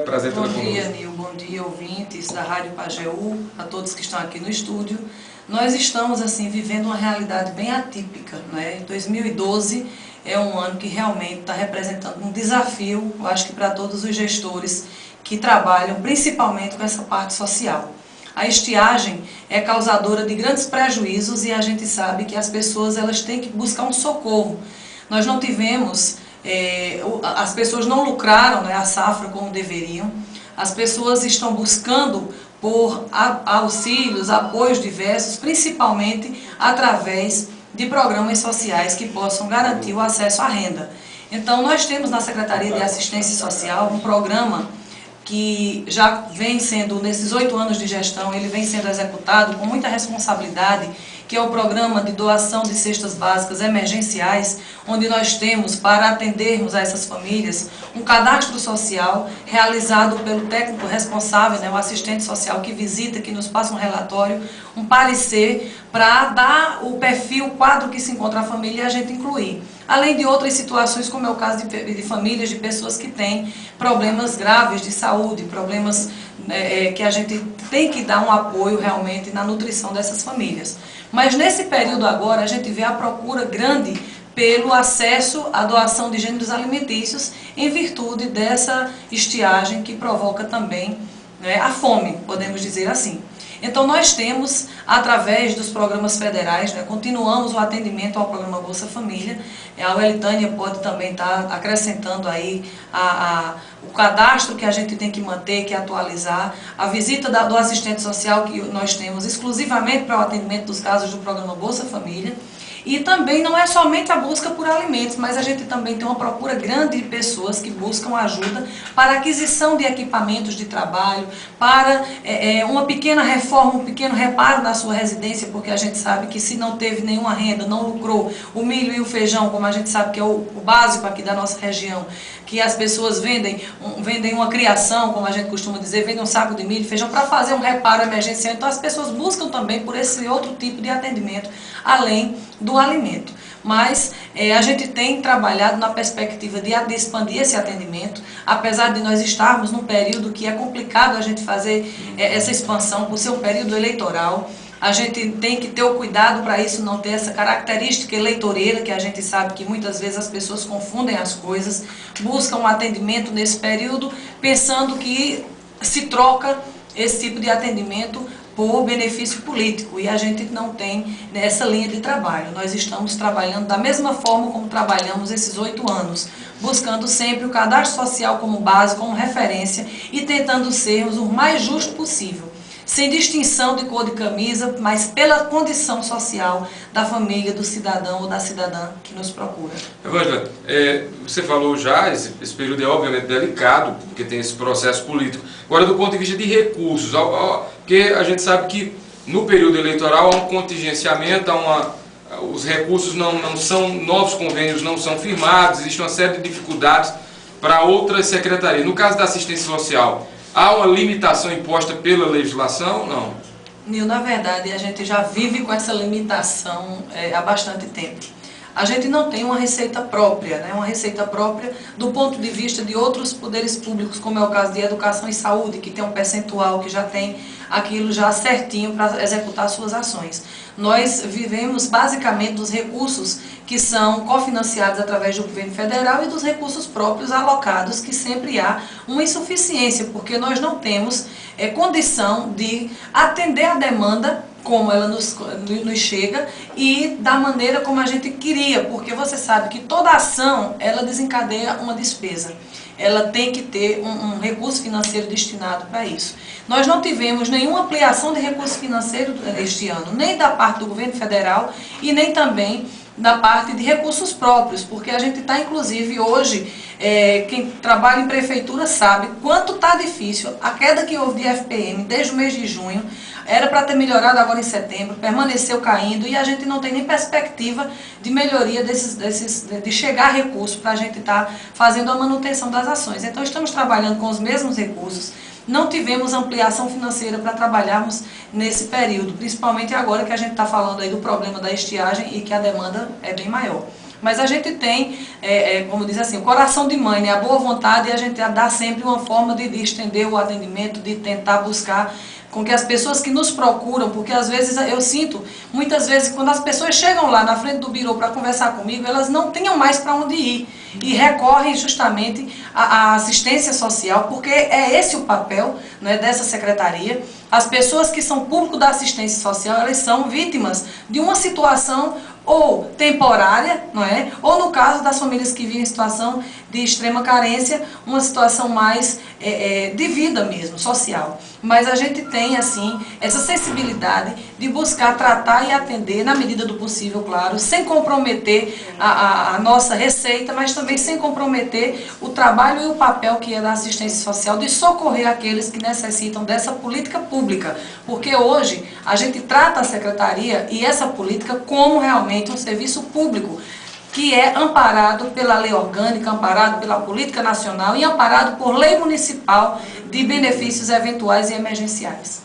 Prazer tê-la conosco. Bom dia, conosco. Nil. Bom dia, ouvintes da Rádio Pajeú, a todos que estão aqui no estúdio. Nós estamos, assim, vivendo uma realidade bem atípica, né? 2012 é um ano que realmente está representando um desafio, eu acho que para todos os gestores que trabalham, principalmente com essa parte social. A estiagem é causadora de grandes prejuízos e a gente sabe que as pessoas elas têm que buscar um socorro. Nós não tivemos... as pessoas não lucraram, né, a safra como deveriam. As pessoas estão buscando por auxílios, apoios diversos, principalmente através de programas sociais que possam garantir o acesso à renda. Então, nós temos na Secretaria de Assistência Social um programa que já vem sendo, nesses 8 anos de gestão, ele vem sendo executado com muita responsabilidade, que é o programa de doação de cestas básicas emergenciais, onde nós temos, para atendermos a essas famílias, um cadastro social realizado pelo técnico responsável, né, o assistente social que visita, que nos passa um relatório, um parecer, para dar o perfil, o quadro que se encontra a família e a gente incluir. Além de outras situações, como é o caso de famílias, de pessoas que têm problemas graves de saúde, problemas que a gente tem que dar um apoio realmente na nutrição dessas famílias. Mas nesse período agora, a gente vê a procura grande pelo acesso à doação de gêneros alimentícios em virtude dessa estiagem que provoca também, né, a fome, podemos dizer assim. Então nós temos, através dos programas federais, né, continuamos o atendimento ao programa Bolsa Família. A Welitânia pode também estar acrescentando aí o cadastro que a gente tem que manter, que atualizar, a visita do assistente social que nós temos exclusivamente para o atendimento dos casos do programa Bolsa Família. E também não é somente a busca por alimentos, mas a gente também tem uma procura grande de pessoas que buscam ajuda para aquisição de equipamentos de trabalho, para uma pequena reforma, um pequeno reparo na sua residência, porque a gente sabe que se não teve nenhuma renda, não lucrou, o milho e o feijão, como a gente sabe que é o básico aqui da nossa região, que as pessoas vendem uma criação, como a gente costuma dizer, vendem um saco de milho e feijão para fazer um reparo emergencial. Então as pessoas buscam também por esse outro tipo de atendimento, além do alimento. Mas a gente tem trabalhado na perspectiva de expandir esse atendimento, apesar de nós estarmos num período que é complicado a gente fazer essa expansão, por ser um período eleitoral. A gente tem que ter o cuidado para isso não ter essa característica eleitoreira, que a gente sabe que muitas vezes as pessoas confundem as coisas, buscam um atendimento nesse período, pensando que se troca esse tipo de atendimento por benefício político, e a gente não tem essa linha de trabalho. Nós estamos trabalhando da mesma forma como trabalhamos esses 8 anos, buscando sempre o cadastro social como base, como referência, e tentando sermos o mais justo possível, sem distinção de cor de camisa, mas pela condição social da família, do cidadão ou da cidadã que nos procura. Evângela, você falou já, esse período é obviamente delicado, porque tem esse processo político. Agora, do ponto de vista de recursos, porque a gente sabe que no período eleitoral há um contingenciamento, os recursos não são, novos convênios não são firmados, existe uma série de dificuldades para outras secretarias. No caso da assistência social, há uma limitação imposta pela legislação ou não? Nil, na verdade, a gente já vive com essa limitação há bastante tempo. A gente não tem uma receita própria, né? Uma receita própria do ponto de vista de outros poderes públicos, como é o caso de educação e saúde, que tem um percentual, que já tem aquilo já certinho para executar suas ações. Nós vivemos basicamente dos recursos que são cofinanciados através do governo federal e dos recursos próprios alocados, que sempre há uma insuficiência, porque nós não temos condição de atender a demanda como ela nos chega e da maneira como a gente queria, porque você sabe que toda ação, ela desencadeia uma despesa. Ela tem que ter um recurso financeiro destinado para isso. Nós não tivemos nenhuma ampliação de recurso financeiro este ano, nem da parte do governo federal e nem também da parte de recursos próprios, porque a gente está, inclusive, hoje, quem trabalha em prefeitura sabe quanto está difícil. A queda que houve de FPM desde o mês de junho, era para ter melhorado agora em setembro, permaneceu caindo e a gente não tem nem perspectiva de melhoria de chegar a recursos para a gente estar fazendo a manutenção das ações. Então estamos trabalhando com os mesmos recursos, não tivemos ampliação financeira para trabalharmos nesse período, principalmente agora que a gente está falando aí do problema da estiagem e que a demanda é bem maior. Mas a gente tem, como diz assim, o coração de mãe, né? A boa vontade, e a gente dá sempre uma forma de estender o atendimento, de tentar buscar com que as pessoas que nos procuram, porque às vezes eu sinto, muitas vezes, quando as pessoas chegam lá na frente do birô para conversar comigo, elas não tenham mais para onde ir e recorrem justamente à assistência social, porque é esse o papel, né, dessa secretaria. As pessoas que são público da assistência social, elas são vítimas de uma situação ou temporária, não é? Ou no caso das famílias que vivem em situação de extrema carência, uma situação mais de vida mesmo, social. Mas a gente tem, assim, essa sensibilidade de buscar tratar e atender, na medida do possível, claro, sem comprometer a nossa receita, mas também sem comprometer o trabalho e o papel que é da assistência social, de socorrer aqueles que necessitam dessa política pública. Porque hoje a gente trata a secretaria e essa política como realmente um serviço público, que é amparado pela lei orgânica, amparado pela política nacional e amparado por lei municipal de benefícios eventuais e emergenciais.